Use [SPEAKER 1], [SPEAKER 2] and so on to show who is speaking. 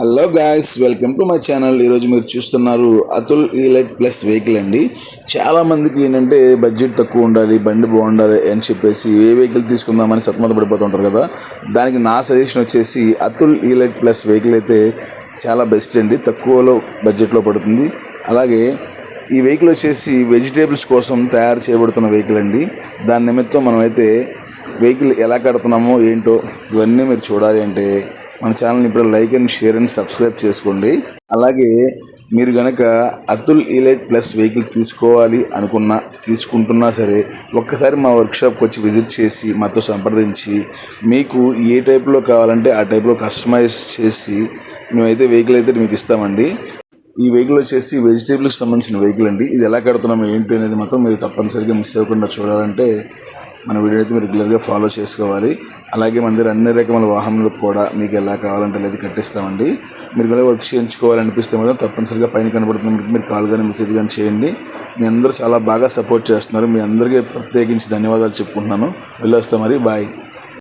[SPEAKER 1] Hello guys, welcome to my channel. ఈరోజు మీరు చూస్తున్నారు అతుల్ ఈలైట్ ప్లస్ వెహికల్ అండి. చాలామందికి ఏంటంటే బడ్జెట్ తక్కువ ఉండాలి, బండి బాగుండాలి అని చెప్పేసి ఏ వెహికల్ తీసుకుందామని సతమత పడిపోతుంటారు కదా. దానికి నా సజెషన్ వచ్చేసి అతుల్ ఈలైట్ ప్లస్ వెహికల్ అయితే చాలా బెస్ట్ అండి. తక్కువలో బడ్జెట్లో పడుతుంది. అలాగే ఈ వెహికల్ వచ్చేసి వెజిటేబుల్స్ కోసం తయారు చేయబడుతున్న వెహికల్ అండి. దాని నిమిత్తం మనమైతే వెహికల్ ఎలా కడుతున్నామో ఏంటో ఇవన్నీ మీరు చూడాలి అంటే మన ఛానల్ని ఇప్పుడు like and share and subscribe చేసుకోండి. అలాగే మీరు కనుక అతుల్ ఈలైట్ ప్లస్ వెహికల్ తీసుకోవాలి తీసుకుంటున్నా సరే ఒక్కసారి మా వర్క్షాప్కి వచ్చి విజిట్ చేసి మాతో సంప్రదించి మీకు ఏ టైప్లో కావాలంటే ఆ టైప్లో కస్టమైజ్ చేసి మేమైతే వెహికల్ అయితే మీకు ఇస్తామండి. ఈ వెహికల్ వచ్చేసి వెజిటేబుల్కి సంబంధించిన వెహికల్ అండి. ఇది ఎలా కడుతున్నామో ఏంటి అనేది మాత్రం మీరు తప్పనిసరిగా మిస్ అవ్వకుండా చూడాలంటే మన వీడియో అయితే మీరు రెగ్యులర్గా ఫాలో చేసుకోవాలి. అలాగే మన దగ్గర అన్ని రకముల వాహనాలకు కూడా మీకు ఎలా కావాలంటే లేదు కట్టిస్తామండి. మీరు కూడా వర్క్ చేయించుకోవాలనిపిస్తే మాత్రం తప్పనిసరిగా పైన కనబడుతున్న మీరు కాల్ కానీ మెసేజ్ కానీ చేయండి. మీ అందరూ చాలా బాగా సపోర్ట్ చేస్తున్నారు. మీ అందరికీ ప్రత్యేకించి ధన్యవాదాలు చెప్పుకుంటున్నాను. వెళ్ళొస్తాం మరి, బాయ్.